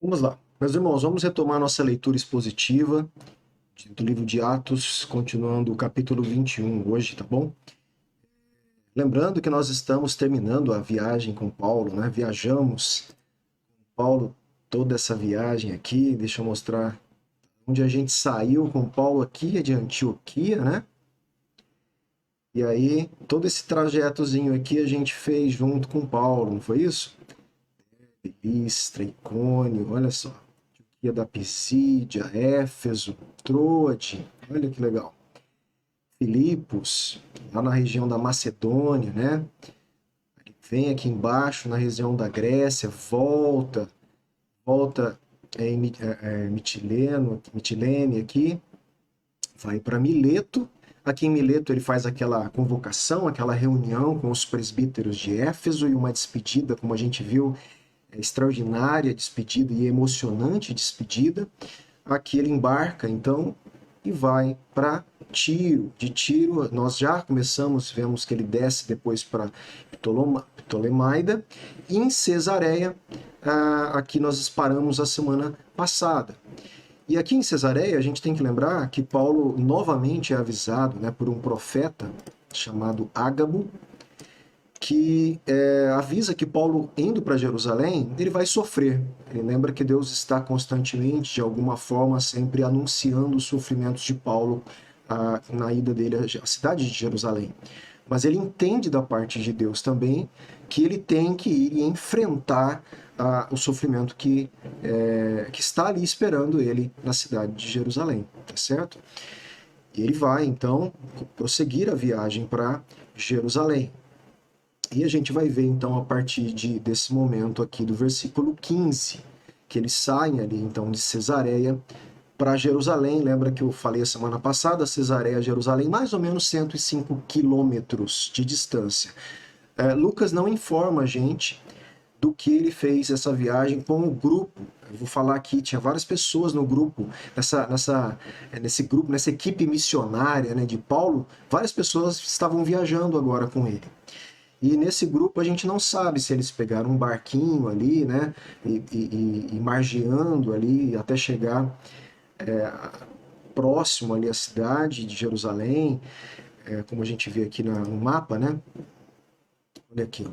Vamos lá. Meus irmãos, vamos retomar nossa leitura expositiva do livro de Atos, continuando o capítulo 21 hoje, tá bom? Lembrando que nós estamos terminando a viagem com Paulo, né? Viajamos com Paulo toda essa viagem aqui. Deixa eu mostrar onde a gente saiu com Paulo aqui, é de Antioquia, né? E aí, todo esse trajetozinho aqui a gente fez junto com Paulo, não foi isso? Listra, Icônio, olha só. Antioquia da Pisídia, Éfeso, Troade, olha que legal. Filipos, lá na região da Macedônia, né? Vem aqui embaixo na região da Grécia, volta em Mitilene aqui, vai para Mileto. Aqui em Mileto ele faz aquela convocação, aquela reunião com os presbíteros de Éfeso e uma despedida, como a gente viu, extraordinária despedida e emocionante despedida. Aqui ele embarca, então, e vai para Tiro. De Tiro, nós já começamos, vemos que ele desce depois para Ptolemaida. E em Cesareia, aqui nós paramos a semana passada. E aqui em Cesareia, a gente tem que lembrar que Paulo novamente é avisado, né, por um profeta chamado Ágabo, que avisa que Paulo, indo para Jerusalém, ele vai sofrer. Ele lembra que Deus está constantemente, de alguma forma, sempre anunciando os sofrimentos de Paulo na ida dele à cidade de Jerusalém. Mas ele entende da parte de Deus também que ele tem que ir e enfrentar o sofrimento que está ali esperando ele na cidade de Jerusalém, tá certo? E ele vai, então, prosseguir a viagem para Jerusalém. E a gente vai ver então a partir desse momento aqui do versículo 15, que eles saem ali então de Cesareia para Jerusalém. Lembra que eu falei a semana passada, Cesareia, Jerusalém, mais ou menos 105 quilômetros de distância. Lucas não informa a gente do que ele fez essa viagem com o grupo. Eu vou falar aqui, tinha várias pessoas no grupo, nesse grupo, nessa equipe missionária, né, de Paulo, várias pessoas estavam viajando agora com ele. E nesse grupo a gente não sabe se eles pegaram um barquinho ali, né, e margeando ali até chegar próximo ali à cidade de Jerusalém, como a gente vê aqui no mapa, né? Olha aqui, ó.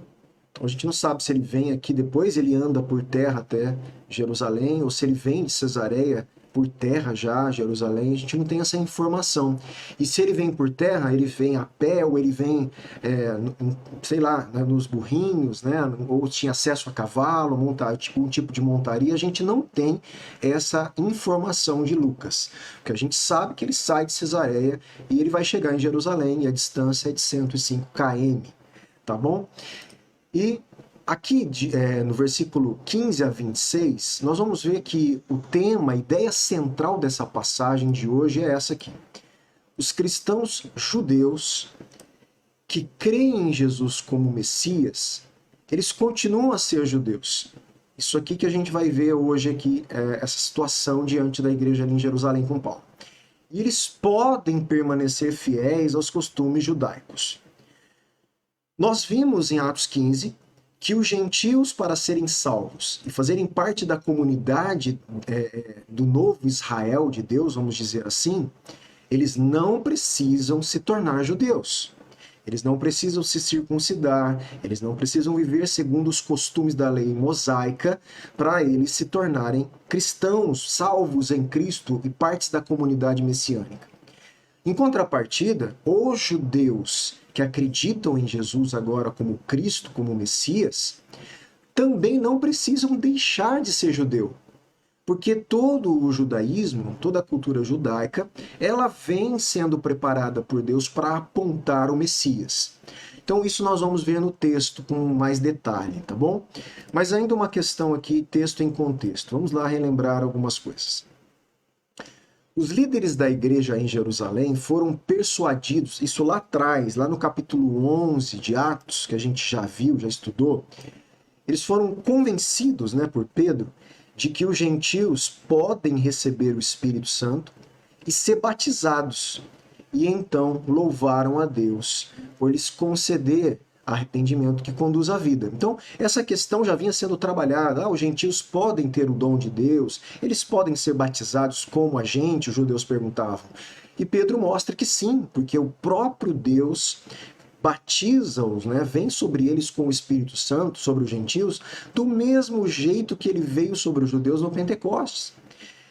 Então a gente não sabe se ele vem aqui, depois ele anda por terra até Jerusalém, ou se ele vem de Cesareia por terra já, Jerusalém, a gente não tem essa informação. E se ele vem por terra, ele vem a pé, ou ele vem, sei lá, né, nos burrinhos, né, ou tinha acesso a cavalo, tipo, um tipo de montaria, a gente não tem essa informação de Lucas. Porque a gente sabe que ele sai de Cesareia e ele vai chegar em Jerusalém, e a distância é de 105 km, tá bom? E aqui, no versículo 15 a 26, nós vamos ver que o tema, a ideia central dessa passagem de hoje é essa aqui. Os cristãos judeus que creem em Jesus como Messias, eles continuam a ser judeus. Isso aqui que a gente vai ver hoje aqui, essa situação diante da igreja ali em Jerusalém com Paulo. E eles podem permanecer fiéis aos costumes judaicos. Nós vimos em Atos 15 que os gentios, para serem salvos e fazerem parte da comunidade do novo Israel de Deus, vamos dizer assim, eles não precisam se tornar judeus. Eles não precisam se circuncidar, eles não precisam viver segundo os costumes da lei mosaica para eles se tornarem cristãos, salvos em Cristo e partes da comunidade messiânica. Em contrapartida, os judeus que acreditam em Jesus agora como Cristo, como Messias, também não precisam deixar de ser judeu. Porque todo o judaísmo, toda a cultura judaica, ela vem sendo preparada por Deus para apontar o Messias. Então isso nós vamos ver no texto com mais detalhe, tá bom? Mas ainda uma questão aqui, texto em contexto. Vamos lá relembrar algumas coisas. Os líderes da igreja em Jerusalém foram persuadidos, isso lá atrás, lá no capítulo 11 de Atos, que a gente já viu, já estudou, eles foram convencidos, né, por Pedro, de que os gentios podem receber o Espírito Santo e ser batizados. E então louvaram a Deus por lhes conceder arrependimento que conduz à vida. Então, essa questão já vinha sendo trabalhada. Os gentios podem ter o dom de Deus, eles podem ser batizados como a gente, os judeus perguntavam. E Pedro mostra que sim, porque o próprio Deus batiza-os, né, vem sobre eles com o Espírito Santo, sobre os gentios, do mesmo jeito que ele veio sobre os judeus no Pentecostes.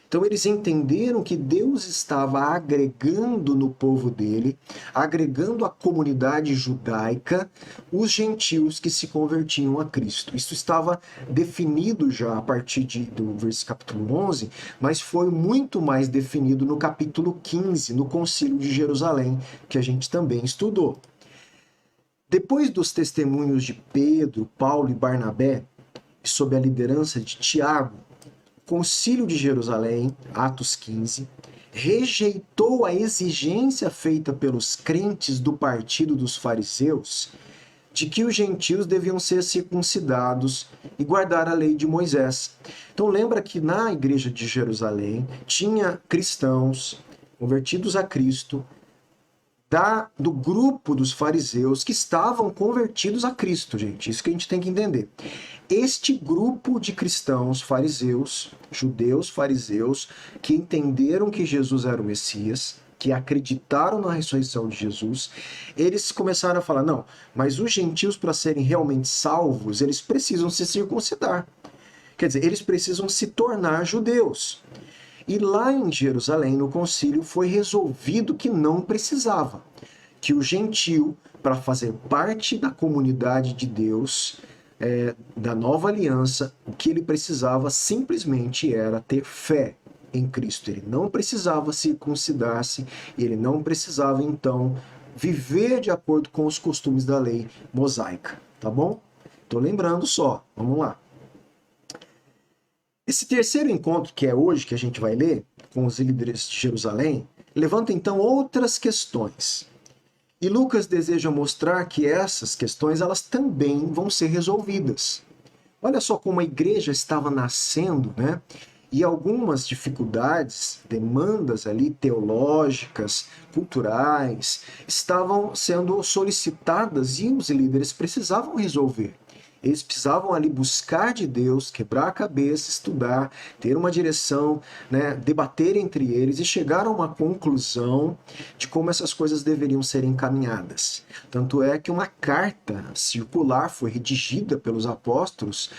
Então eles entenderam que Deus estava agregando no povo dele, agregando à comunidade judaica, os gentios que se convertiam a Cristo. Isso estava definido já a partir do capítulo 11, mas foi muito mais definido no capítulo 15, no Concílio de Jerusalém, que a gente também estudou. Depois dos testemunhos de Pedro, Paulo e Barnabé, sob a liderança de Tiago, o Concílio de Jerusalém, Atos 15, rejeitou a exigência feita pelos crentes do partido dos fariseus de que os gentios deviam ser circuncidados e guardar a lei de Moisés. Então lembra que na igreja de Jerusalém tinha cristãos convertidos a Cristo, do grupo dos fariseus que estavam convertidos a Cristo, gente. Isso que a gente tem que entender. Este grupo de cristãos fariseus, judeus fariseus, que entenderam que Jesus era o Messias, que acreditaram na ressurreição de Jesus, eles começaram a falar, não, mas os gentios, para serem realmente salvos, eles precisam se circuncidar. Quer dizer, eles precisam se tornar judeus. E lá em Jerusalém, no concílio, foi resolvido que não precisava. Que o gentio, para fazer parte da comunidade de Deus, da nova aliança, o que ele precisava simplesmente era ter fé em Cristo. Ele não precisava circuncidar-se, ele não precisava, então, viver de acordo com os costumes da lei mosaica. Tá bom? Tô lembrando só. Vamos lá. Esse terceiro encontro, que é hoje, que a gente vai ler, com os líderes de Jerusalém, levanta então outras questões. E Lucas deseja mostrar que essas questões elas também vão ser resolvidas. Olha só como a igreja estava nascendo, né? E algumas dificuldades, demandas ali teológicas, culturais, estavam sendo solicitadas e os líderes precisavam resolver. Eles precisavam ali buscar de Deus, quebrar a cabeça, estudar, ter uma direção, né, debater entre eles e chegar a uma conclusão de como essas coisas deveriam ser encaminhadas. Tanto é que uma carta circular foi redigida pelos apóstolos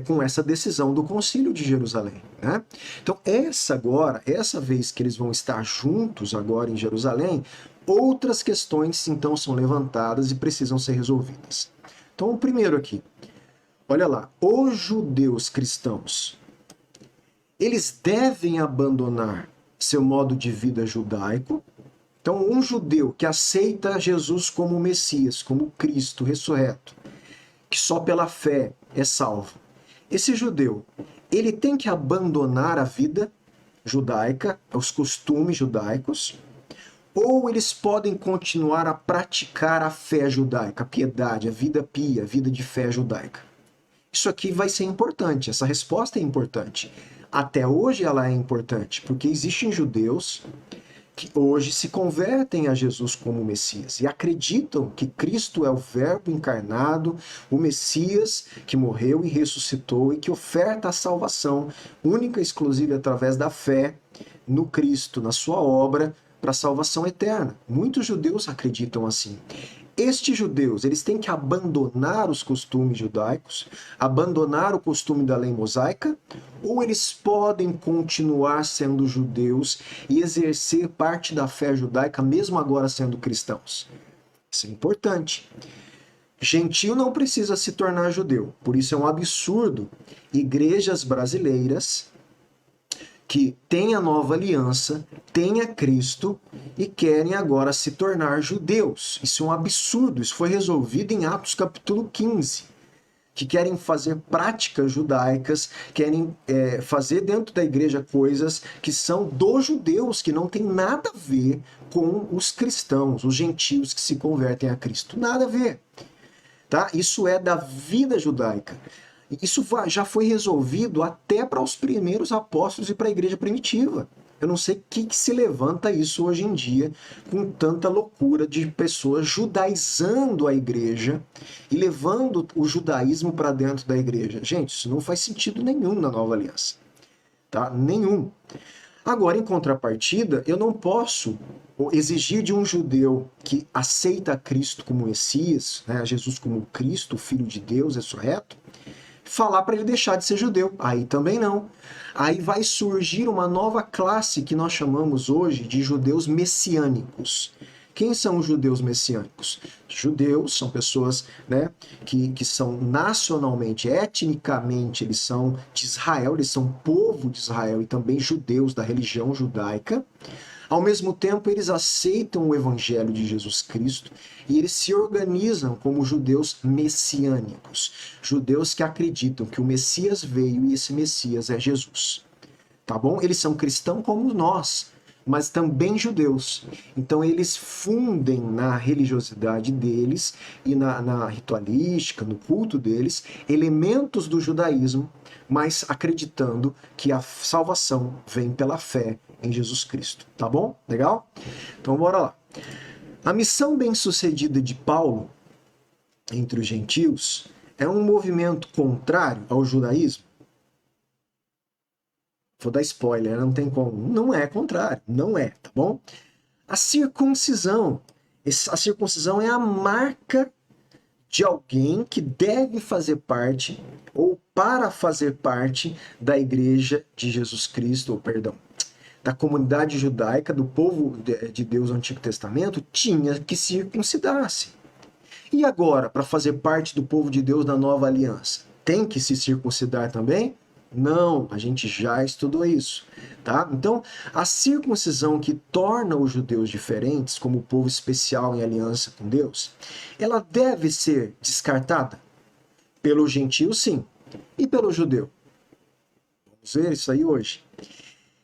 com essa decisão do Concílio de Jerusalém. Né? Então essa vez que eles vão estar juntos agora em Jerusalém, outras questões então são levantadas e precisam ser resolvidas. Então, o primeiro aqui, olha lá, os judeus cristãos, eles devem abandonar seu modo de vida judaico. Então, um judeu que aceita Jesus como Messias, como Cristo ressurreto, que só pela fé é salvo, esse judeu, ele tem que abandonar a vida judaica, os costumes judaicos, ou eles podem continuar a praticar a fé judaica, a piedade, a vida pia, a vida de fé judaica. Isso aqui vai ser importante, essa resposta é importante. Até hoje ela é importante, porque existem judeus que hoje se convertem a Jesus como Messias e acreditam que Cristo é o Verbo encarnado, o Messias que morreu e ressuscitou e que oferta a salvação única e exclusiva através da fé no Cristo, na sua obra, para a salvação eterna. Muitos judeus acreditam assim. Estes judeus, eles têm que abandonar os costumes judaicos, abandonar o costume da lei mosaica, ou eles podem continuar sendo judeus e exercer parte da fé judaica, mesmo agora sendo cristãos? Isso é importante. Gentio não precisa se tornar judeu, por isso é um absurdo igrejas brasileiras que têm a nova aliança, têm a Cristo e querem agora se tornar judeus. Isso é um absurdo, isso foi resolvido em Atos capítulo 15, que querem fazer práticas judaicas, querem fazer dentro da igreja coisas que são dos judeus, que não tem nada a ver com os cristãos, os gentios que se convertem a Cristo. Nada a ver. Tá? Isso é da vida judaica. Isso já foi resolvido até para os primeiros apóstolos e para a igreja primitiva. Eu não sei o que se levanta isso hoje em dia, com tanta loucura de pessoas judaizando a igreja e levando o judaísmo para dentro da igreja. Gente, isso não faz sentido nenhum na Nova Aliança. Tá? Nenhum. Agora, em contrapartida, eu não posso exigir de um judeu que aceita Cristo como Messias, né, Jesus como Cristo, Filho de Deus, ressurreto, falar para ele deixar de ser judeu. Aí também não. Aí vai surgir uma nova classe que nós chamamos hoje de judeus messiânicos. Quem são os judeus messiânicos? Judeus são pessoas, né, que são nacionalmente, etnicamente, eles são de Israel, eles são povo de Israel e também judeus da religião judaica. Ao mesmo tempo, eles aceitam o evangelho de Jesus Cristo e eles se organizam como judeus messiânicos, judeus que acreditam que o Messias veio e esse Messias é Jesus. Tá bom? Eles são cristãos como nós, mas também judeus. Então eles fundem na religiosidade deles e na ritualística, no culto deles, elementos do judaísmo, mas acreditando que a salvação vem pela fé em Jesus Cristo. Tá bom? Legal? Então bora lá. A missão bem-sucedida de Paulo entre os gentios é um movimento contrário ao judaísmo? Vou dar spoiler, não tem como. Não é contrário, não é, tá bom? A circuncisão. A circuncisão é a marca de alguém que deve fazer parte, ou para fazer parte, da igreja de Jesus Cristo, ou perdão, da comunidade judaica, do povo de Deus do Antigo Testamento, tinha que circuncidar-se. E agora, para fazer parte do povo de Deus da Nova Aliança, tem que se circuncidar também? Não, a gente já estudou isso, tá? Então, a circuncisão que torna os judeus diferentes, como povo especial em aliança com Deus, ela deve ser descartada? Pelo gentio, sim. E pelo judeu? Vamos ver isso aí hoje.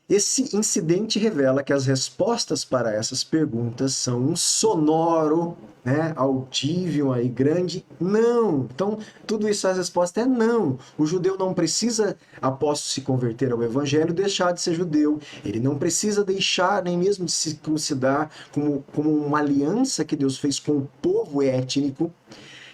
Esse incidente revela que as respostas para essas perguntas são um sonoro, né, audível aí, grande, não. Então, tudo isso, a resposta é não. O judeu não precisa, após se converter ao evangelho, deixar de ser judeu. Ele não precisa deixar nem mesmo de se considerar como uma aliança que Deus fez com o povo étnico.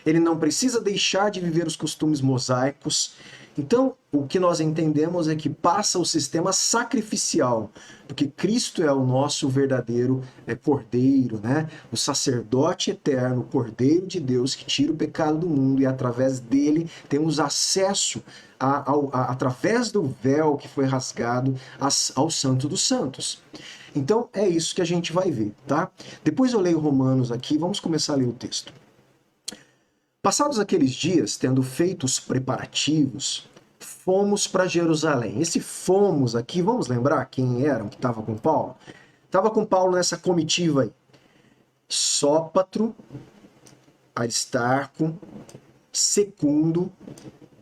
Ele não precisa deixar de viver os costumes mosaicos. Então, o que nós entendemos é que passa o sistema sacrificial, porque Cristo é o nosso verdadeiro cordeiro, né? O sacerdote eterno, o cordeiro de Deus que tira o pecado do mundo e através dele temos acesso, através do véu que foi rasgado, ao Santo dos Santos. Então, é isso que a gente vai ver, tá? Depois eu leio Romanos aqui, vamos começar a ler o texto. Passados aqueles dias, tendo feito os preparativos, fomos para Jerusalém. Esse fomos aqui, vamos lembrar quem eram que estava com Paulo? Estava com Paulo nessa comitiva aí. Sópatro, Aristarco, Secundo,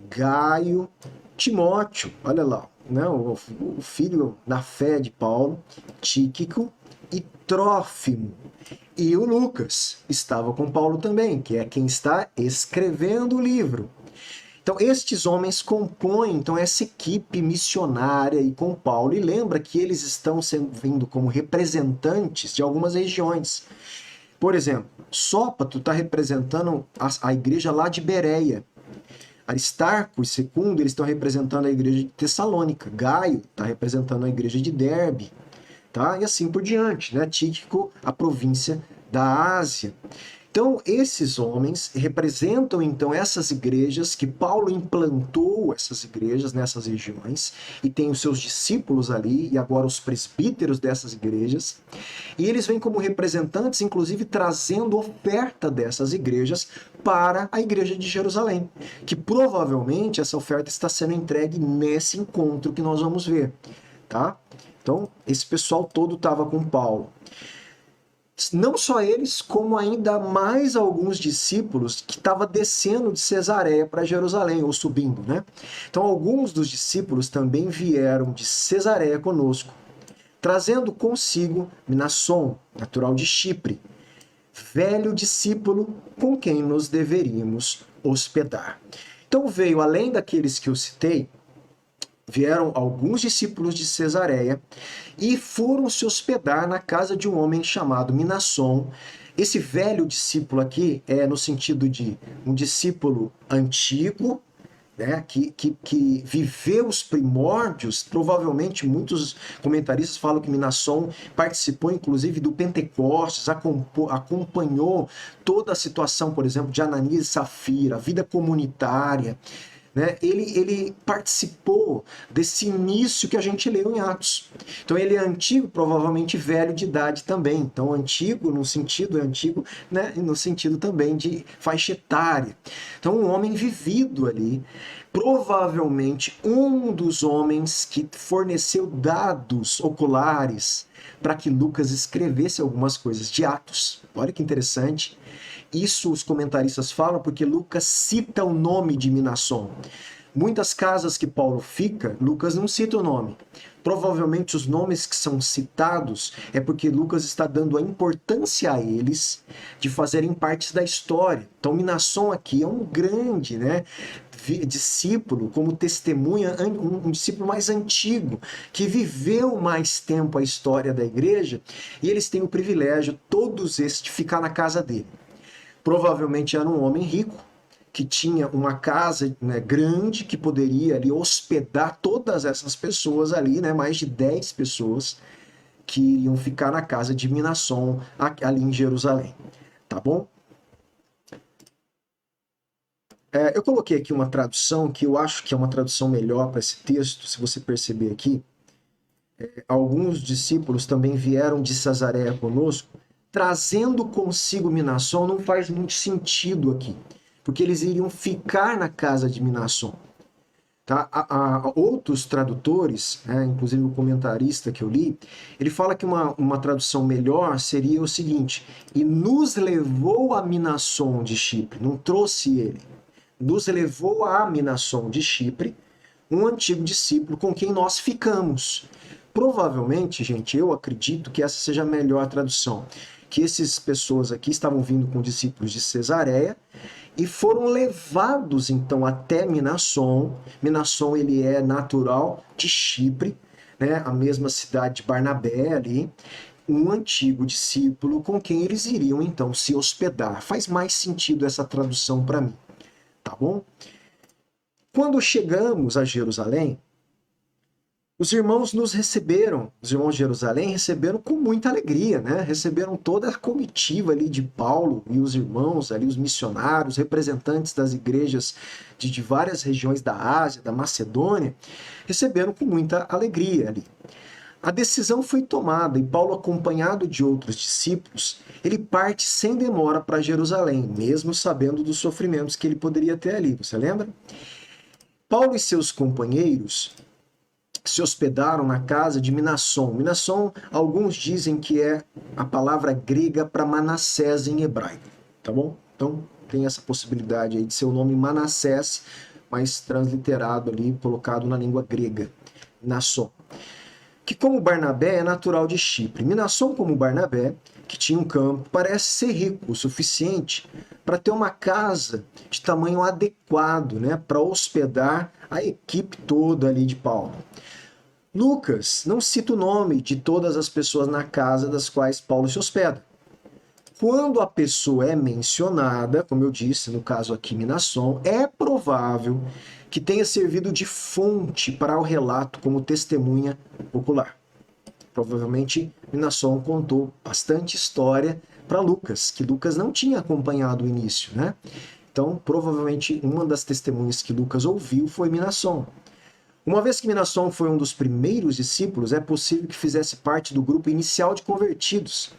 Gaio, Timóteo, olha lá, né? o filho na fé de Paulo, Tíquico e Trófimo. E o Lucas estava com Paulo também, que é quem está escrevendo o livro. Então, estes homens compõem então, essa equipe missionária e com Paulo. E lembra que eles estão vindo como representantes de algumas regiões. Por exemplo, Sópater está representando a igreja lá de Bereia. Aristarco e Secundo, eles estão representando a igreja de Tessalônica. Gaio está representando a igreja de Derbe. Tá? E assim por diante, né? Tíquico, a província da Ásia. Então, esses homens representam, então, essas igrejas que Paulo implantou, essas igrejas nessas regiões, e tem os seus discípulos ali, e agora os presbíteros dessas igrejas, e eles vêm como representantes, inclusive, trazendo oferta dessas igrejas para a igreja de Jerusalém, que provavelmente essa oferta está sendo entregue nesse encontro que nós vamos ver, tá? Então, esse pessoal todo estava com Paulo. Não só eles, como ainda mais alguns discípulos que estavam descendo de Cesareia para Jerusalém, ou subindo, né? Então, alguns dos discípulos também vieram de Cesareia conosco, trazendo consigo Minasson, natural de Chipre, velho discípulo com quem nos deveríamos hospedar. Então, veio, além daqueles que eu citei, vieram alguns discípulos de Cesareia e foram se hospedar na casa de um homem chamado Minasson. Esse velho discípulo aqui é no sentido de um discípulo antigo, né, que viveu os primórdios. Provavelmente muitos comentaristas falam que Minasson participou inclusive do Pentecostes, acompanhou toda a situação, por exemplo, de Ananias e Safira, a vida comunitária, né? Ele participou desse início que a gente leu em Atos. Então ele é antigo, provavelmente velho de idade também. Então antigo no sentido antigo, né? E no sentido também de faixa etária. Então um homem vivido ali, provavelmente um dos homens que forneceu dados oculares para que Lucas escrevesse algumas coisas de Atos. Olha que interessante. Isso os comentaristas falam porque Lucas cita o nome de Minasson. Muitas casas que Paulo fica, Lucas não cita o nome. Provavelmente os nomes que são citados é porque Lucas está dando a importância a eles de fazerem parte da história. Então Minasson aqui é um grande, né, discípulo, como testemunha, um discípulo mais antigo, que viveu mais tempo a história da igreja, e eles têm o privilégio, todos esses, de ficar na casa dele. Provavelmente era um homem rico, que tinha uma casa, né, grande, que poderia ali hospedar todas essas pessoas ali, né, mais de 10 pessoas que iriam ficar na casa de Minasson, ali em Jerusalém. Tá bom? Eu coloquei aqui uma tradução que eu acho que é uma tradução melhor para esse texto, se você perceber aqui. Alguns discípulos também vieram de Cesareia conosco, trazendo consigo Minasson. Não faz muito sentido aqui, porque eles iriam ficar na casa de Minasson. Tá? Outros tradutores, né, inclusive o comentarista que eu li, ele fala que uma tradução melhor seria o seguinte: e nos levou a Minasson de Chipre, não trouxe ele, nos levou a Minasson de Chipre, um antigo discípulo com quem nós ficamos. Provavelmente, gente, eu acredito que essa seja a melhor tradução, que essas pessoas aqui estavam vindo com discípulos de Cesareia e foram levados então até Minasson. Minasson, ele é natural de Chipre, né, a mesma cidade de Barnabé ali, um antigo discípulo com quem eles iriam então se hospedar. Faz mais sentido essa tradução para mim, tá bom? Quando chegamos a Jerusalém, os irmãos nos receberam, os irmãos de Jerusalém receberam com muita alegria, né? Receberam toda a comitiva ali de Paulo e os irmãos ali, os missionários, representantes das igrejas de várias regiões da Ásia, da Macedônia, receberam com muita alegria ali. A decisão foi tomada e Paulo, acompanhado de outros discípulos, ele parte sem demora para Jerusalém, mesmo sabendo dos sofrimentos que ele poderia ter ali. Você lembra? Paulo e seus companheiros se hospedaram na casa de Minasson. Minasson, alguns dizem que é a palavra grega para Manassés em hebraico, tá bom? Então tem essa possibilidade aí de ser o nome Manassés, mas transliterado ali, colocado na língua grega, Minasson. Que como Barnabé é natural de Chipre. Minasson, como Barnabé, que tinha um campo, parece ser rico o suficiente para ter uma casa de tamanho adequado, né, para hospedar a equipe toda ali de Paulo. Lucas não cita o nome de todas as pessoas na casa das quais Paulo se hospeda. Quando a pessoa é mencionada, como eu disse, no caso aqui Minasson, é provável que tenha servido de fonte para o relato como testemunha ocular. Provavelmente Minasson contou bastante história para Lucas, que Lucas não tinha acompanhado o início, né? Então, provavelmente, uma das testemunhas que Lucas ouviu foi Minasson. Uma vez que Minasson foi um dos primeiros discípulos, é possível que fizesse parte do grupo inicial de convertidos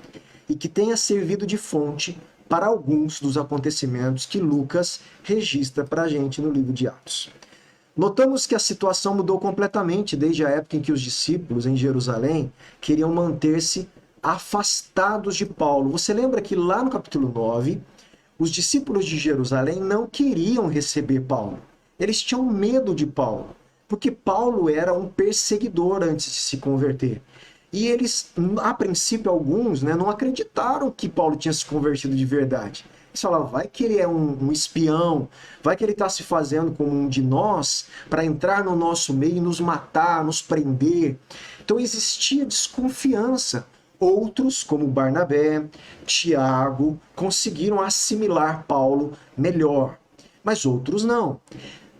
e que tenha servido de fonte para alguns dos acontecimentos que Lucas registra para a gente no livro de Atos. Notamos que a situação mudou completamente desde a época em que os discípulos em Jerusalém queriam manter-se afastados de Paulo. Você lembra que lá no capítulo 9, os discípulos de Jerusalém não queriam receber Paulo. Eles tinham medo de Paulo, porque Paulo era um perseguidor antes de se converter. E eles, a princípio, alguns, né, não acreditaram que Paulo tinha se convertido de verdade. Eles falavam, vai que ele é um espião, vai que ele está se fazendo como um de nós para entrar no nosso meio e nos matar, nos prender. Então existia desconfiança. Outros, como Barnabé, Tiago, conseguiram assimilar Paulo melhor, mas outros não.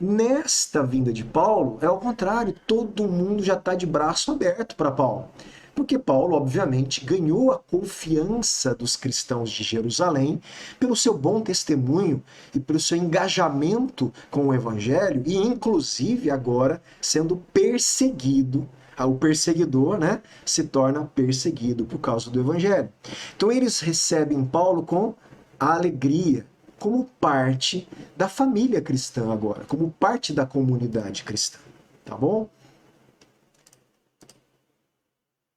Nesta vinda de Paulo, é o contrário, todo mundo já está de braço aberto para Paulo. Porque Paulo, obviamente, ganhou a confiança dos cristãos de Jerusalém pelo seu bom testemunho e pelo seu engajamento com o evangelho e, inclusive, agora sendo perseguido. O perseguidor, né, se torna perseguido por causa do evangelho. Então, eles recebem Paulo com alegria, como parte da família cristã agora, como parte da comunidade cristã. Tá bom?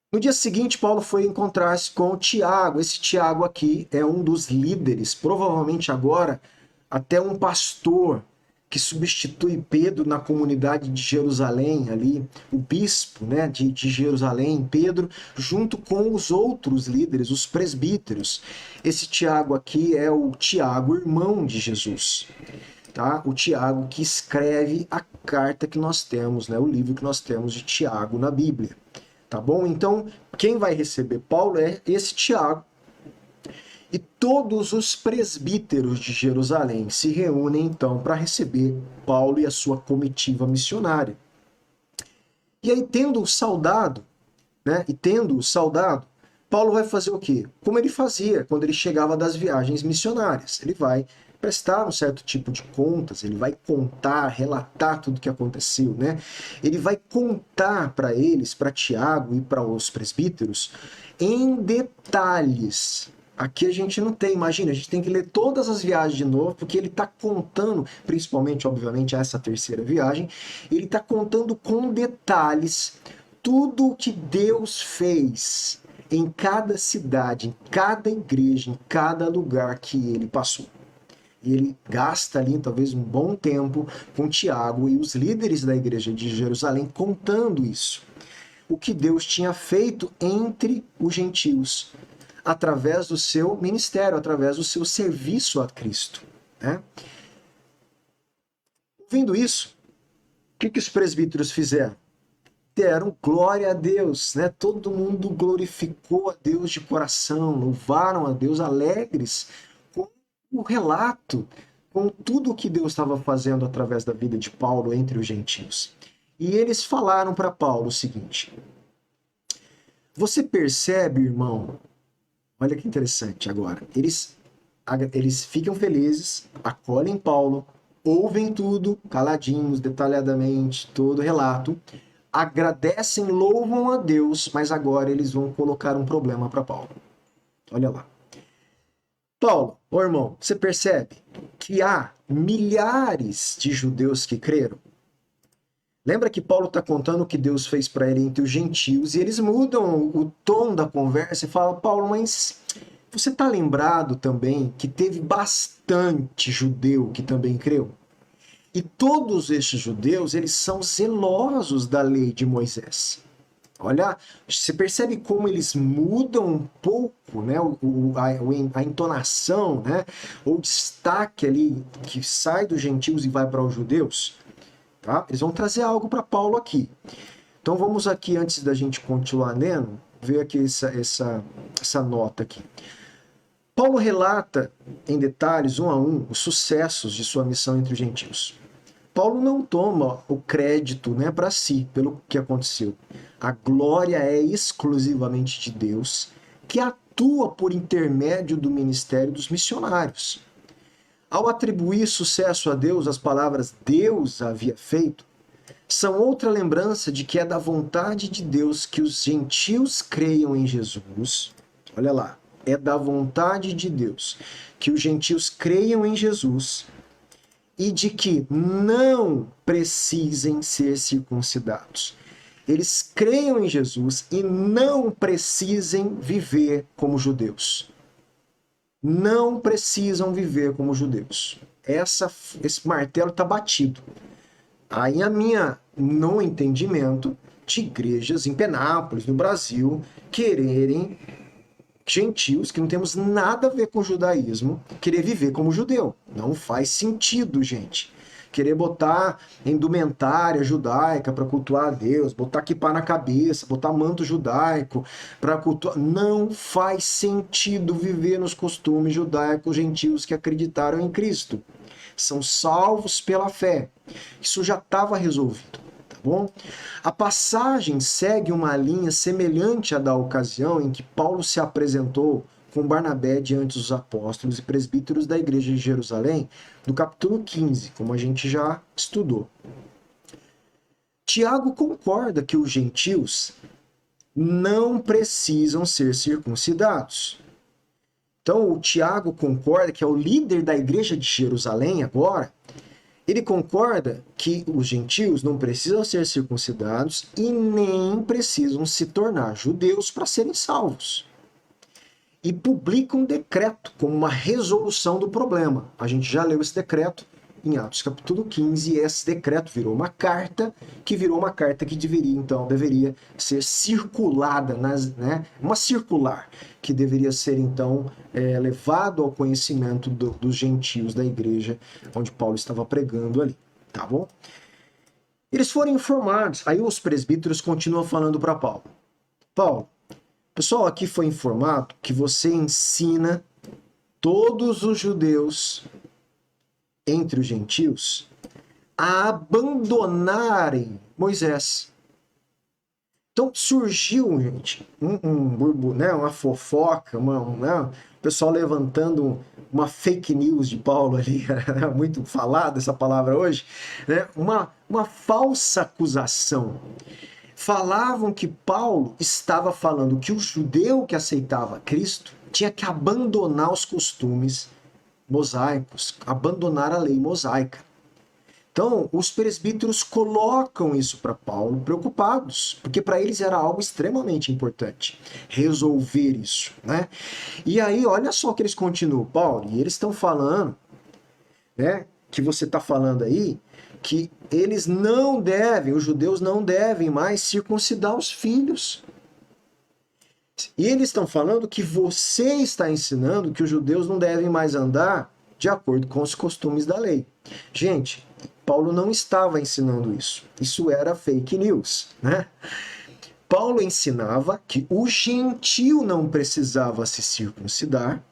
No dia seguinte, Paulo foi encontrar-se com Tiago. Esse Tiago aqui é um dos líderes, provavelmente agora até um pastor que substitui Pedro na comunidade de Jerusalém, ali, o bispo, né, de Jerusalém, Pedro, junto com os outros líderes, os presbíteros. Esse Tiago aqui é o Tiago, irmão de Jesus. Tá? O Tiago que escreve a carta que nós temos, né, o livro que nós temos de Tiago na Bíblia. Tá bom? Então, quem vai receber Paulo é esse Tiago. E todos os presbíteros de Jerusalém se reúnem, então, para receber Paulo e a sua comitiva missionária. E aí, tendo o saudado, né? Paulo vai fazer o quê? Como ele fazia quando ele chegava das viagens missionárias. Ele vai prestar um certo tipo de contas, ele vai contar, relatar tudo o que aconteceu, né? Ele vai contar para eles, para Tiago e para os presbíteros, em detalhes. Aqui a gente não tem, imagina, a gente tem que ler todas as viagens de novo, porque ele está contando, principalmente, obviamente, essa terceira viagem, ele está contando com detalhes tudo o que Deus fez em cada cidade, em cada igreja, em cada lugar que ele passou. E ele gasta ali talvez um bom tempo com Tiago e os líderes da igreja de Jerusalém contando isso. O que Deus tinha feito entre os gentios, através do seu ministério, através do seu serviço a Cristo. Né? Ouvindo isso, o que os presbíteros fizeram? Deram glória a Deus, né? Todo mundo glorificou a Deus de coração, louvaram a Deus alegres com o relato, com tudo o que Deus estava fazendo através da vida de Paulo entre os gentios. E eles falaram para Paulo o seguinte: você percebe, irmão? Olha que interessante agora. Eles ficam felizes, acolhem Paulo, ouvem tudo, caladinhos, detalhadamente, todo o relato, agradecem, louvam a Deus, mas agora eles vão colocar um problema para Paulo. Olha lá. Paulo, ô irmão, você percebe que há milhares de judeus que creram? Lembra que Paulo está contando o que Deus fez para ele entre os gentios e eles mudam o tom da conversa e falam, Paulo, mas você está lembrado também que teve bastante judeu que também creu? E todos estes judeus, eles são zelosos da lei de Moisés. Olha, você percebe como eles mudam um pouco, né, a entonação, né, o destaque ali que sai dos gentios e vai para os judeus? Tá? Eles vão trazer algo para Paulo aqui. Então vamos aqui, antes da gente continuar lendo, ver aqui essa nota aqui. Paulo relata em detalhes, um a um, os sucessos de sua missão entre os gentios. Paulo não toma o crédito, né, para si pelo que aconteceu. A glória é exclusivamente de Deus, que atua por intermédio do ministério dos missionários. Ao atribuir sucesso a Deus, as palavras Deus havia feito, são outra lembrança de que é da vontade de Deus que os gentios creiam em Jesus. Olha lá, é da vontade de Deus que os gentios creiam em Jesus e de que não precisem ser circuncidados. Eles creiam em Jesus e não precisem viver como judeus. Não precisam viver como judeus. Esse martelo está batido. Aí a minha não entendimento de igrejas em Penápolis, no Brasil, quererem gentios, que não temos nada a ver com o judaísmo, querer viver como judeu. Não faz sentido, gente. Querer botar indumentária judaica para cultuar a Deus, botar kippah na cabeça, botar manto judaico para cultuar. Não faz sentido viver nos costumes judaicos gentios que acreditaram em Cristo. São salvos pela fé. Isso já estava resolvido. Bom, a passagem segue uma linha semelhante à da ocasião em que Paulo se apresentou com Barnabé diante dos apóstolos e presbíteros da igreja de Jerusalém, no capítulo 15, como a gente já estudou. Tiago concorda que os gentios não precisam ser circuncidados. Então, o Tiago concorda, que é o líder da igreja de Jerusalém agora, ele concorda que os gentios não precisam ser circuncidados e nem precisam se tornar judeus para serem salvos. E publica um decreto como uma resolução do problema. A gente já leu esse decreto em Atos capítulo 15, e esse decreto virou uma carta, que deveria ser circulada, uma circular, que deveria ser então levado ao conhecimento dos gentios da igreja, onde Paulo estava pregando ali, tá bom? Eles foram informados, aí os presbíteros continuam falando para Paulo. Paulo, o pessoal aqui foi informado que você ensina todos os judeus entre os gentios a abandonarem Moisés. Então surgiu, gente, uma fofoca, o pessoal levantando uma fake news de Paulo ali, muito falada essa palavra hoje, né? Uma falsa acusação. Falavam que Paulo estava falando que o judeu que aceitava Cristo tinha que abandonar os costumes mosaicos, abandonar a lei mosaica. Então, os presbíteros colocam isso para Paulo, preocupados, porque para eles era algo extremamente importante, resolver isso, né? E aí, olha só que eles continuam, Paulo, e eles estão falando, né, que você está falando aí, que eles não devem, os judeus não devem mais circuncidar os filhos. E eles estão falando que você está ensinando que os judeus não devem mais andar de acordo com os costumes da lei. Gente, Paulo não estava ensinando isso. Isso era fake news, né? Paulo ensinava que o gentio não precisava se circuncidar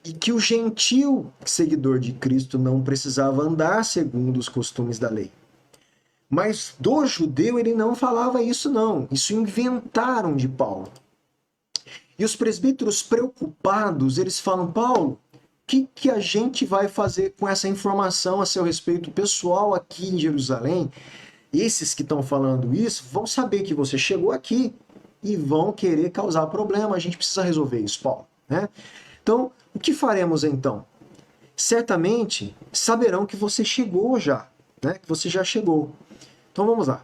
e que o gentio seguidor de Cristo não precisava andar segundo os costumes da lei. Mas do judeu ele não falava isso não. Isso inventaram de Paulo. E os presbíteros preocupados, eles falam, Paulo, o que a gente vai fazer com essa informação a seu respeito pessoal aqui em Jerusalém? Esses que estão falando isso vão saber que você chegou aqui e vão querer causar problema. A gente precisa resolver isso, Paulo, né? Então, o que faremos então? Certamente saberão que você chegou já, né? Que você já chegou. Então vamos lá.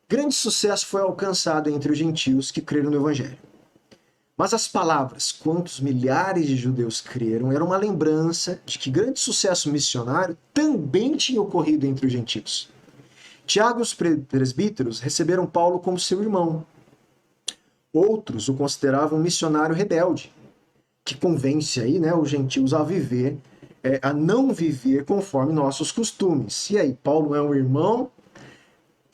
Grande sucesso foi alcançado entre os gentios que creram no Evangelho. Mas as palavras, quantos milhares de judeus creram, era uma lembrança de que grande sucesso missionário também tinha ocorrido entre os gentios. Tiago e os presbíteros receberam Paulo como seu irmão. Outros o consideravam um missionário rebelde, que convence aí, né, os gentios a não viver conforme nossos costumes. E aí, Paulo é um irmão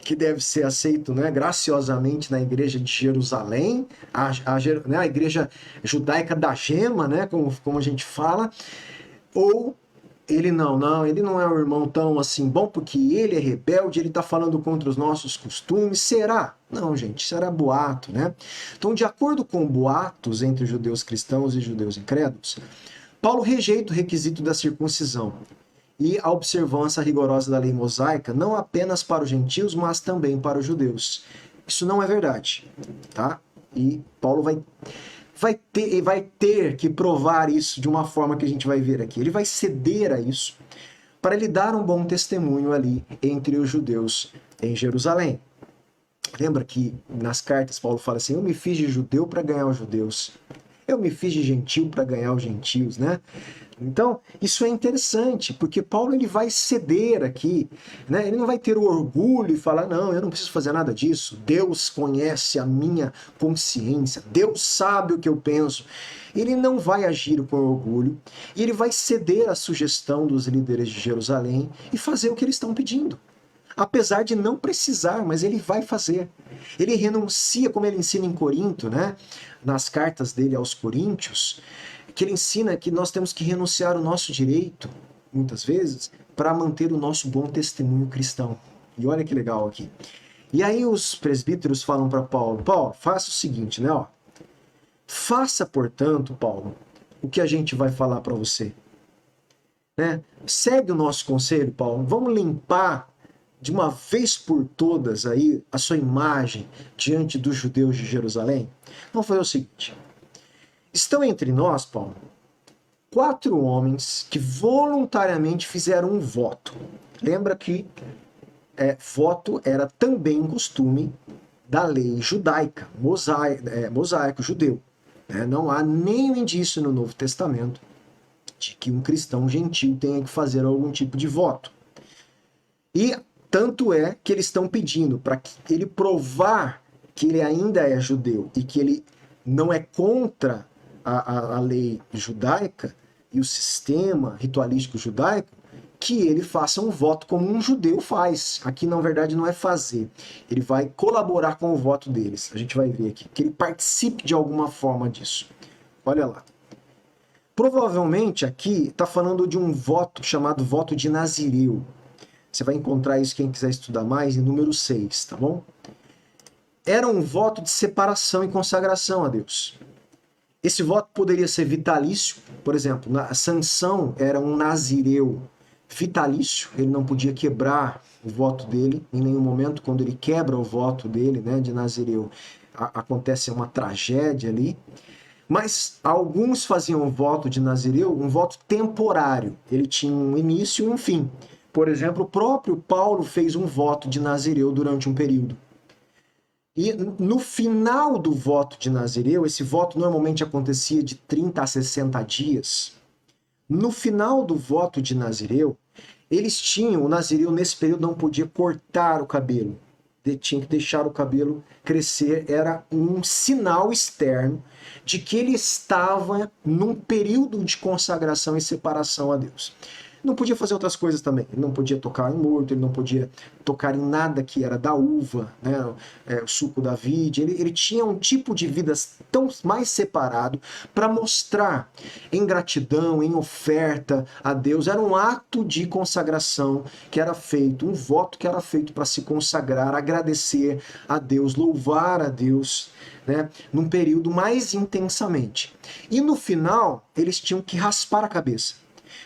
que deve ser aceito, né, graciosamente na igreja de Jerusalém, a igreja judaica da gema, né, como a gente fala, ou ele não é um irmão tão assim bom, porque ele é rebelde, ele está falando contra os nossos costumes, será? Não, gente, isso era boato, né? Então, de acordo com boatos entre judeus cristãos e judeus incrédulos, Paulo rejeita o requisito da circuncisão e a observância rigorosa da lei mosaica, não apenas para os gentios, mas também para os judeus. Isso não é verdade, tá? E Paulo vai ter que provar isso de uma forma que a gente vai ver aqui. Ele vai ceder a isso para ele dar um bom testemunho ali entre os judeus em Jerusalém. Lembra que nas cartas Paulo fala assim, eu me fiz de judeu para ganhar os judeus. Eu me fiz de gentil para ganhar os gentios, né? Então, isso é interessante, porque Paulo ele vai ceder aqui, né? Ele não vai ter o orgulho e falar, não, eu não preciso fazer nada disso. Deus conhece a minha consciência, Deus sabe o que eu penso. Ele não vai agir com orgulho e ele vai ceder à sugestão dos líderes de Jerusalém e fazer o que eles estão pedindo. Apesar de não precisar, mas ele vai fazer. Ele renuncia, como ele ensina em Corinto, né? Nas cartas dele aos Coríntios, que ele ensina que nós temos que renunciar ao nosso direito, muitas vezes, para manter o nosso bom testemunho cristão. E olha que legal aqui. E aí os presbíteros falam para Paulo, Paulo, faça o seguinte, né? Ó, faça, portanto, Paulo, o que a gente vai falar para você. Né? Segue o nosso conselho, Paulo. Vamos limpar de uma vez por todas aí a sua imagem diante dos judeus de Jerusalém? Vamos fazer o seguinte. Estão entre nós, Paulo, 4 homens que voluntariamente fizeram um voto. Lembra que voto era também um costume da lei judaica, mosaico judeu. Né? Não há nenhum indício no Novo Testamento de que um cristão gentil tenha que fazer algum tipo de voto. E tanto é que eles estão pedindo para que ele provar que ele ainda é judeu e que ele não é contra a lei judaica e o sistema ritualístico judaico, que ele faça um voto como um judeu faz. Aqui, na verdade, não é fazer. Ele vai colaborar com o voto deles. A gente vai ver aqui. Que ele participe de alguma forma disso. Olha lá. Provavelmente aqui está falando de um voto chamado voto de Nazireu. Você vai encontrar isso, quem quiser estudar mais, em número 6, tá bom? Era um voto de separação e consagração a Deus. Esse voto poderia ser vitalício, por exemplo, Sansão era um nazireu vitalício, ele não podia quebrar o voto dele em nenhum momento. Quando ele quebra o voto dele, né, de nazireu, acontece uma tragédia ali. Mas alguns faziam o voto de nazireu, um voto temporário. Ele tinha um início e um fim. Por exemplo, o próprio Paulo fez um voto de nazireu durante um período. E no final do voto de nazireu, esse voto normalmente acontecia de 30 a 60 dias. No final do voto de nazireu, eles tinham, o nazireu nesse período não podia cortar o cabelo. Ele tinha que deixar o cabelo crescer, era um sinal externo de que ele estava num período de consagração e separação a Deus. Não podia fazer outras coisas também. Ele não podia tocar em morto, ele não podia tocar em nada que era da uva, né? O suco da vide. Ele tinha um tipo de vida tão mais separado para mostrar em gratidão, em oferta a Deus. Era um ato de consagração que era feito, um voto que era feito para se consagrar, agradecer a Deus, louvar a Deus, né? Num período mais intensamente. E no final, eles tinham que raspar a cabeça.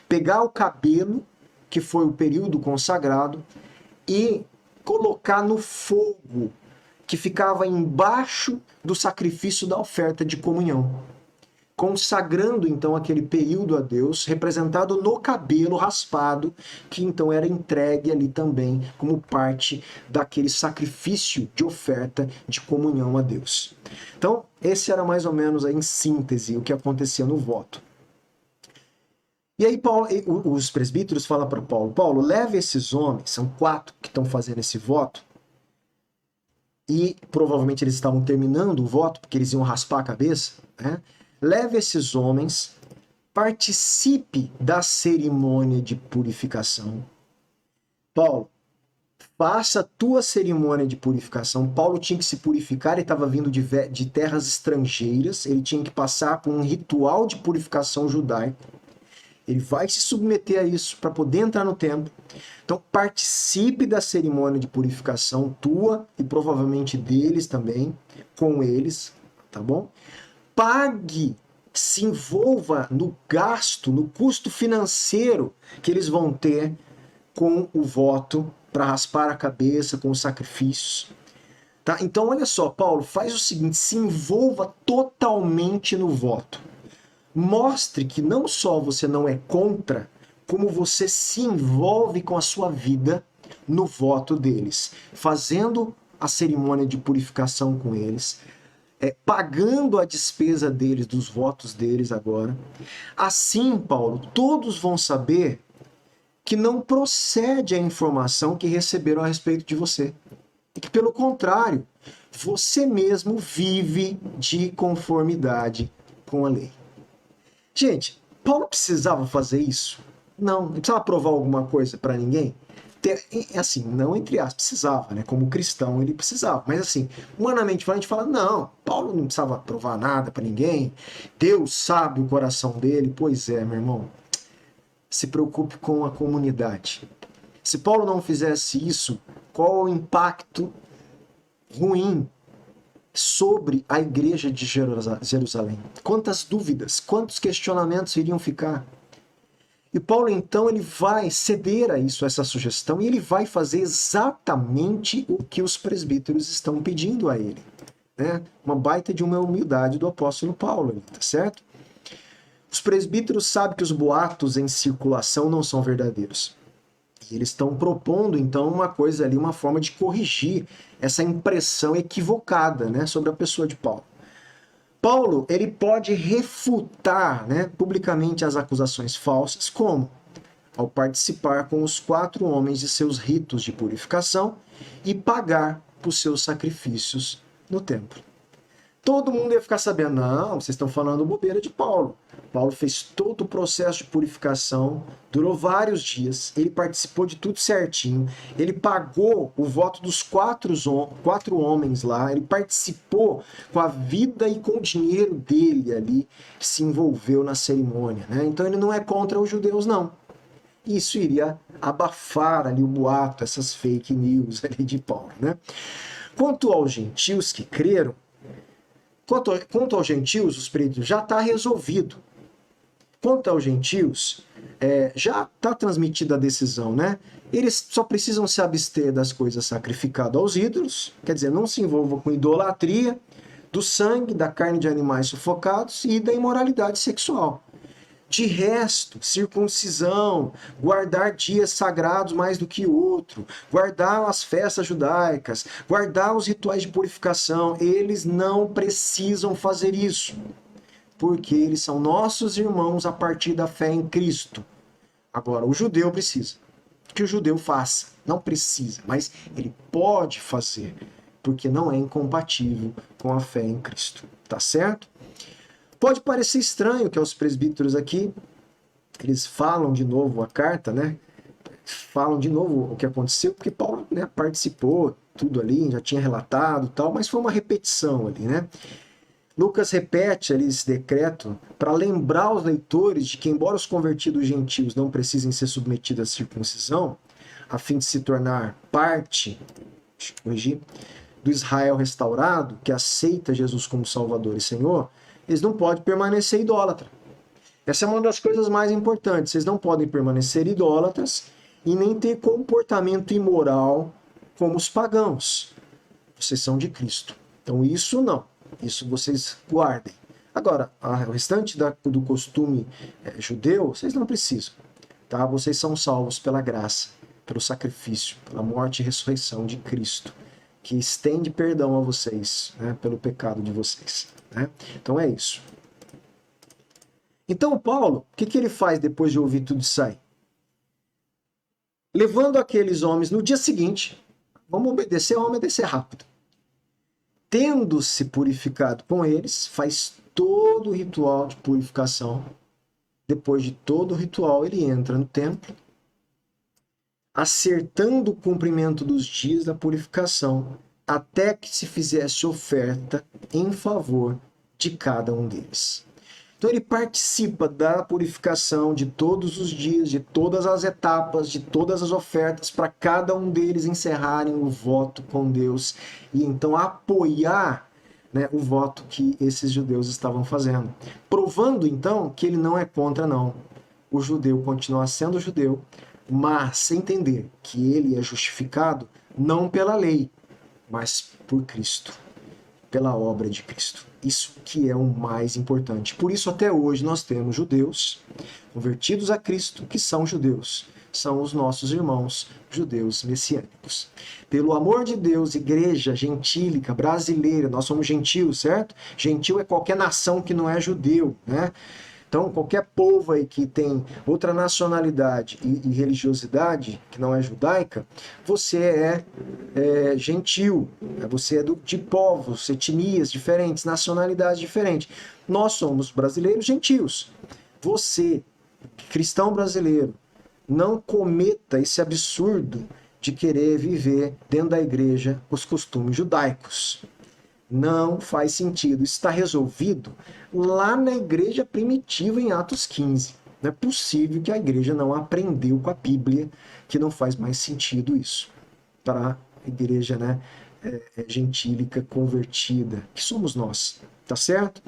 Pegar o cabelo, que foi o período consagrado, e colocar no fogo, que ficava embaixo do sacrifício da oferta de comunhão. Consagrando então aquele período a Deus, representado no cabelo raspado, que então era entregue ali também como parte daquele sacrifício de oferta de comunhão a Deus. Então, esse era mais ou menos em síntese o que acontecia no voto. E aí Paulo, os presbíteros falam para Paulo, Paulo, leve esses homens, são 4 que estão fazendo esse voto, e provavelmente eles estavam terminando o voto, porque eles iam raspar a cabeça, né? Leve esses homens, participe da cerimônia de purificação. Paulo, faça a tua cerimônia de purificação. Paulo tinha que se purificar, ele estava vindo de terras estrangeiras, ele tinha que passar por um ritual de purificação judaico. Ele vai se submeter a isso para poder entrar no templo. Então participe da cerimônia de purificação tua e provavelmente deles também, com eles, tá bom? Pague, se envolva no gasto, no custo financeiro que eles vão ter com o voto para raspar a cabeça, com os sacrifícios. Tá? Então olha só, Paulo, faz o seguinte, se envolva totalmente no voto. Mostre que não só você não é contra, como você se envolve com a sua vida no voto deles, fazendo a cerimônia de purificação com eles, pagando a despesa deles, dos votos deles agora. Assim, Paulo, todos vão saber que não procede a informação que receberam a respeito de você. E que, pelo contrário, você mesmo vive de conformidade com a lei. Gente, Paulo precisava fazer isso? Não, não precisava provar alguma coisa para ninguém? Assim, não entre aspas, precisava, né? Como cristão ele precisava, mas assim, humanamente falando, a gente fala, não, Paulo não precisava provar nada para ninguém, Deus sabe o coração dele. Pois é, meu irmão, se preocupe com a comunidade. Se Paulo não fizesse isso, qual o impacto ruim sobre a igreja de Jerusalém? Quantas dúvidas, quantos questionamentos iriam ficar? E Paulo, então, ele vai ceder a isso, a essa sugestão, e ele vai fazer exatamente o que os presbíteros estão pedindo a ele. Né? Uma baita de uma humildade do apóstolo Paulo, tá certo? Os presbíteros sabem que os boatos em circulação não são verdadeiros. E eles estão propondo, então, uma coisa ali, uma forma de corrigir essa impressão equivocada, né, sobre a pessoa de Paulo. Paulo, ele pode refutar, né, publicamente as acusações falsas, como? Ao participar com os 4 homens de seus ritos de purificação e pagar por seus sacrifícios no templo. Todo mundo ia ficar sabendo, não, vocês estão falando bobeira de Paulo. Paulo fez todo o processo de purificação, durou vários dias, ele participou de tudo certinho, ele pagou o voto dos 4 homens lá, ele participou com a vida e com o dinheiro dele ali, se envolveu na cerimônia, né? Então ele não é contra os judeus, não. Isso iria abafar ali o boato, essas fake news ali de Paulo, né? Quanto aos gentios que creram, Quanto aos gentios, os presbíteros, já está resolvido. Quanto aos gentios, já está transmitida a decisão, né? Eles só precisam se abster das coisas sacrificadas aos ídolos, quer dizer, não se envolvam com idolatria, do sangue, da carne de animais sufocados e da imoralidade sexual. De resto, circuncisão, guardar dias sagrados mais do que outro, guardar as festas judaicas, guardar os rituais de purificação, eles não precisam fazer isso, porque eles são nossos irmãos a partir da fé em Cristo. Agora, o judeu precisa. Que o judeu faça. Não precisa, mas ele pode fazer, porque não é incompatível com a fé em Cristo. Tá certo? Pode parecer estranho que aos presbíteros aqui, eles falam de novo a carta, né? Falam de novo o que aconteceu, porque Paulo, né, participou, tudo ali, já tinha relatado e tal, mas foi uma repetição ali, né? Lucas repete ali esse decreto para lembrar os leitores de que, embora os convertidos gentios não precisem ser submetidos à circuncisão, a fim de se tornar parte, deixa eu corrigir, do Israel restaurado, que aceita Jesus como Salvador e Senhor, eles não podem permanecer idólatras. Essa é uma das coisas mais importantes. Vocês não podem permanecer idólatras e nem ter comportamento imoral como os pagãos. Vocês são de Cristo. Então isso não. Isso vocês guardem. Agora, o restante do costume judeu, vocês não precisam. Tá? Vocês são salvos pela graça, pelo sacrifício, pela morte e ressurreição de Cristo, que estende perdão a vocês, né, pelo pecado de vocês. Né? Então é isso. Então Paulo, o que ele faz depois de ouvir tudo isso aí? Levando aqueles homens no dia seguinte, vamos obedecer rápido. Tendo-se purificado com eles, faz todo o ritual de purificação. Depois de todo o ritual, ele entra no templo, acertando o cumprimento dos dias da purificação, até que se fizesse oferta em favor de cada um deles. Então ele participa da purificação de todos os dias, de todas as etapas, de todas as ofertas, para cada um deles encerrarem o voto com Deus e então apoiar, né, o voto que esses judeus estavam fazendo. Provando então que ele não é contra, não. O judeu continua sendo judeu, mas entender que ele é justificado não pela lei, mas por Cristo, pela obra de Cristo. Isso que é o mais importante. Por isso, até hoje, nós temos judeus convertidos a Cristo, que são judeus. são os nossos irmãos judeus messiânicos. Pelo amor de Deus, igreja gentílica brasileira, nós somos gentios, certo? Gentil é qualquer nação que não é judeu, né? Então, qualquer povo aí que tem outra nacionalidade e religiosidade, que não é judaica, você é gentil, você é de povos, etnias diferentes, nacionalidades diferentes. Nós somos brasileiros gentios. Você, cristão brasileiro, não cometa esse absurdo de querer viver dentro da igreja os costumes judaicos. Não faz sentido. Está resolvido lá na igreja primitiva em Atos 15. Não é possível que a igreja não aprendeu com a Bíblia que não faz mais sentido isso. Para a igreja, né, gentílica convertida, que somos nós. Tá certo?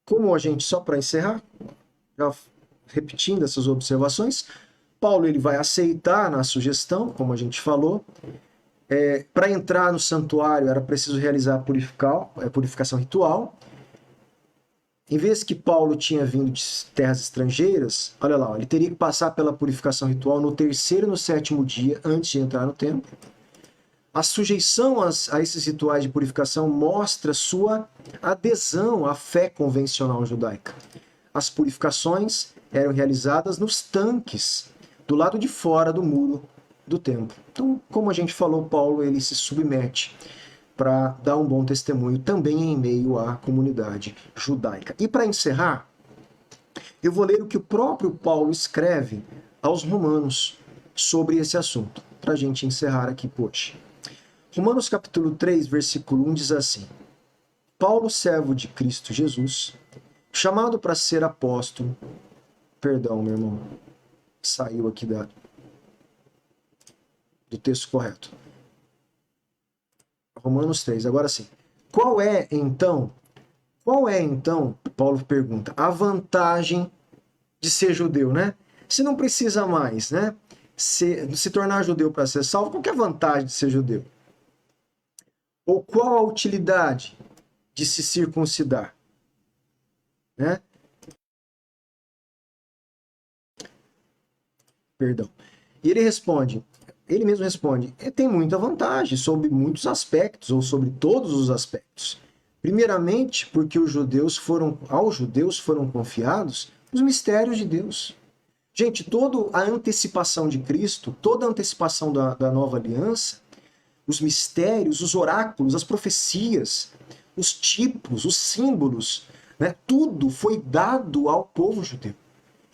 Como a gente, só para encerrar, já repetindo essas observações, Paulo ele vai aceitar na sugestão, como a gente falou. Para entrar no santuário era preciso realizar a purificação ritual. Em vez que Paulo tinha vindo de terras estrangeiras, olha lá, ele teria que passar pela purificação ritual no 3º e no 7º dia antes de entrar no templo. A sujeição a esses rituais de purificação mostra sua adesão à fé convencional judaica. As purificações eram realizadas nos tanques, do lado de fora do muro do templo. Então, como a gente falou, Paulo ele se submete para dar um bom testemunho também em meio à comunidade judaica. E para encerrar, eu vou ler o que o próprio Paulo escreve aos romanos sobre esse assunto, para a gente encerrar aqui por hoje. Romanos capítulo 3, versículo 1 diz assim: Paulo, servo de Cristo Jesus, chamado para ser apóstolo... Perdão, meu irmão, saiu aqui do texto correto. Romanos 3, agora sim. Qual é então, Paulo pergunta, a vantagem de ser judeu, né? Se não precisa mais, né? Se tornar judeu para ser salvo, qual que é a vantagem de ser judeu? Ou qual a utilidade de se circuncidar? Né? Perdão. E ele mesmo responde, tem muita vantagem sobre muitos aspectos, ou sobre todos os aspectos. Primeiramente, porque aos judeus foram confiados os mistérios de Deus. Gente, toda a antecipação de Cristo, toda a antecipação da nova aliança, os mistérios, os oráculos, as profecias, os tipos, os símbolos, né, tudo foi dado ao povo judeu.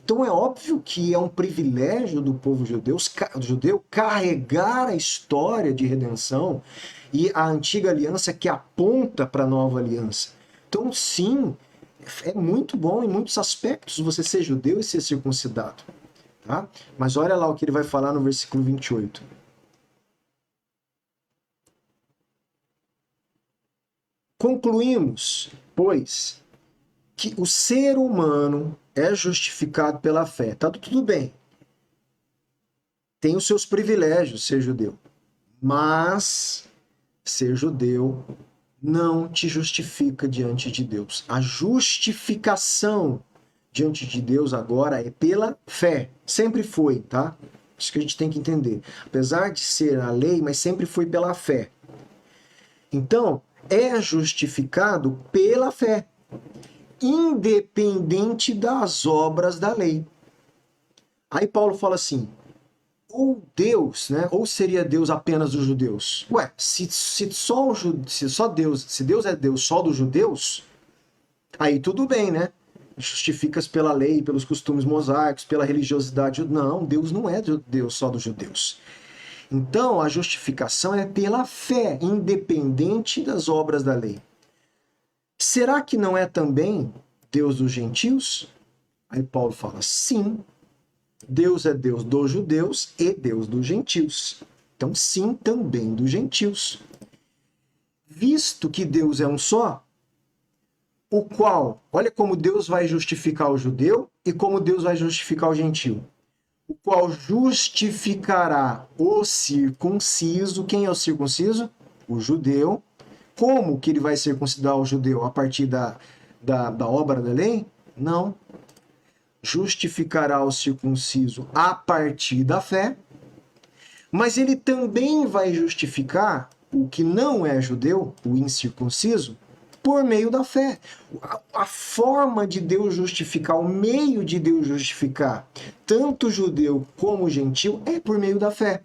Então é óbvio que é um privilégio do povo judeu carregar a história de redenção e a antiga aliança que aponta para a nova aliança. Então sim, é muito bom em muitos aspectos você ser judeu e ser circuncidado. Tá? Mas olha lá o que ele vai falar no versículo 28. Concluímos, pois, que o ser humano é justificado pela fé. Tá tudo bem. Tem os seus privilégios ser judeu. Mas ser judeu não te justifica diante de Deus. A justificação diante de Deus agora é pela fé. Sempre foi, tá? Isso que a gente tem que entender. Apesar de ser a lei, mas sempre foi pela fé. Então, é justificado pela fé, independente das obras da lei. Aí Paulo fala assim, ou Deus, né? Ou seria Deus apenas dos judeus? Ué, se Deus é Deus só dos judeus, aí tudo bem, né? Justifica-se pela lei, pelos costumes mosaicos, pela religiosidade. Não, Deus não é Deus só dos judeus. Então, a justificação é pela fé, independente das obras da lei. Será que não é também Deus dos gentios? Aí Paulo fala, sim, Deus é Deus dos judeus e Deus dos gentios. Então, sim, também dos gentios. Visto que Deus é um só, o qual, olha como Deus vai justificar o judeu e como Deus vai justificar o gentio. O qual justificará o circunciso. Quem é o circunciso? O judeu. Como que ele vai circuncidar o judeu? A partir da obra da lei? Não. justificará o circunciso a partir da fé, mas ele também vai justificar o que não é judeu, o incircunciso, por meio da fé. A forma de Deus justificar, o meio de Deus justificar, tanto o judeu como o gentil, é por meio da fé.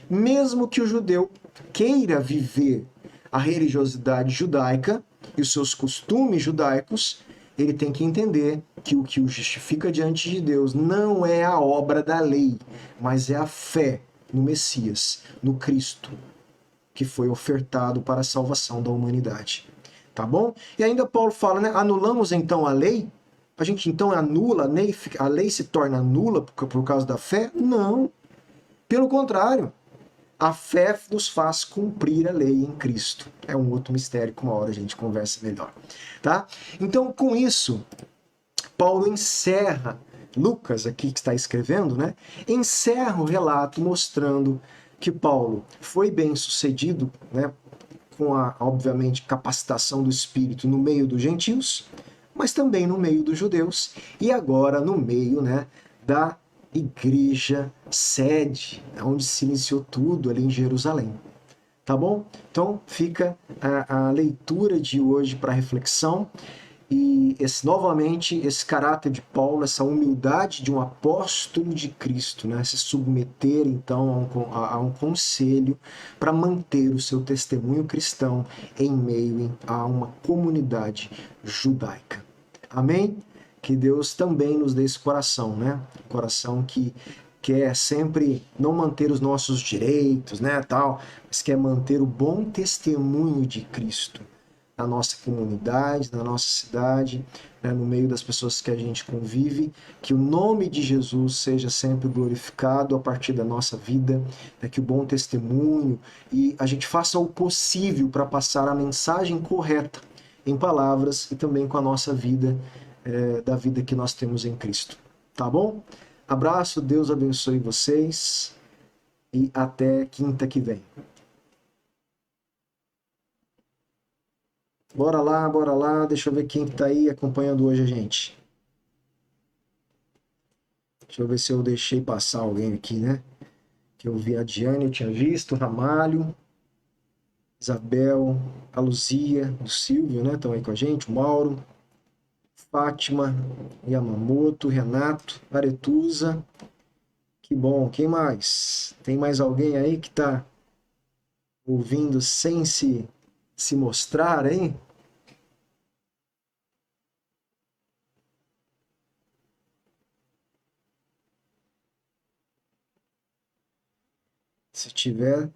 Mesmo que o judeu queira viver a religiosidade judaica e os seus costumes judaicos, ele tem que entender que o que o justifica diante de Deus não é a obra da lei, mas é a fé no Messias, no Cristo, que foi ofertado para a salvação da humanidade. Tá bom? E ainda Paulo fala, né? Anulamos então a lei? A gente então anula, a lei se torna nula por causa da fé? Não. Pelo contrário, a fé nos faz cumprir a lei em Cristo. É um outro mistério que uma hora a gente conversa melhor. Tá? Então, com isso, Paulo encerra, Lucas aqui que está escrevendo, né? Encerra o relato mostrando que Paulo foi bem sucedido, né? Com a, obviamente, capacitação do Espírito no meio dos gentios, mas também no meio dos judeus, e agora no meio, né, da igreja sede, onde se iniciou tudo ali em Jerusalém. Tá bom? Então fica a leitura de hoje para reflexão. E novamente, esse caráter de Paulo, essa humildade de um apóstolo de Cristo, né? Se submeter, então, a um conselho para manter o seu testemunho cristão em meio a uma comunidade judaica. Amém? Que Deus também nos dê esse coração, né? Coração que quer sempre não manter os nossos direitos, né, tal, mas quer manter o bom testemunho de Cristo na nossa comunidade, na nossa cidade, né, no meio das pessoas que a gente convive, que o nome de Jesus seja sempre glorificado a partir da nossa vida, né, que o bom testemunho, e a gente faça o possível para passar a mensagem correta em palavras e também com a nossa vida, da vida que nós temos em Cristo. Tá bom? Abraço, Deus abençoe vocês e até quinta que vem. Bora lá, deixa eu ver quem tá aí acompanhando hoje a gente. Deixa eu ver se eu deixei passar alguém aqui, né? Que eu vi a Diane, eu tinha visto, Ramalho, Isabel, a Luzia, o Silvio, né? Estão aí com a gente, o Mauro, Fátima, Yamamoto, Renato, Aretusa. Que bom, quem mais? Tem mais alguém aí que tá ouvindo sem se mostrar, hein? Se tiver,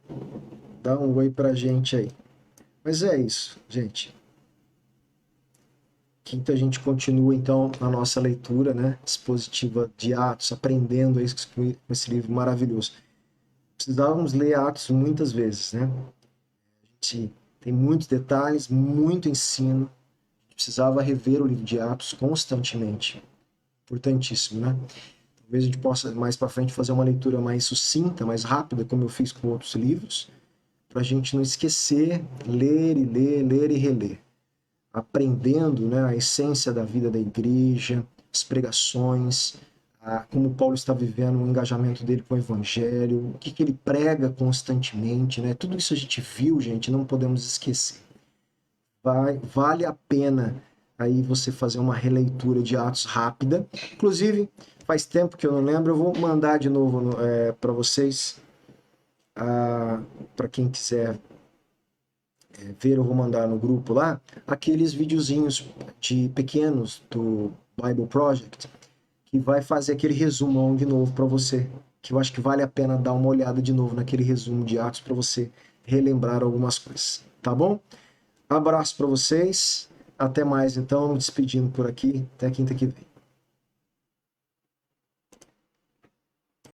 dá um oi pra gente aí. Mas é isso, gente. Quinta a gente continua então na nossa leitura, né, expositiva de Atos, aprendendo isso com esse livro maravilhoso. Precisávamos ler Atos muitas vezes, né? A gente tem muitos detalhes, muito ensino. Precisava rever o livro de Atos constantemente. Importantíssimo, né? Talvez a gente possa mais para frente fazer uma leitura mais sucinta, mais rápida, como eu fiz com outros livros, para a gente não esquecer, ler e ler, ler e reler, aprendendo, né, a essência da vida da igreja, as pregações, como Paulo está vivendo o engajamento dele com o evangelho, o que ele prega constantemente, né? Tudo isso a gente viu, gente, não podemos esquecer. Vale a pena aí você fazer uma releitura de Atos rápida. Inclusive, faz tempo que eu não lembro, eu vou mandar de novo para vocês, para quem quiser ver, eu vou mandar no grupo lá, aqueles videozinhos de pequenos do Bible Project, que vai fazer aquele resumão de novo para você, que eu acho que vale a pena dar uma olhada de novo naquele resumo de Atos para você relembrar algumas coisas, tá bom? Abraço para vocês, até mais então, me despedindo por aqui, até quinta que vem.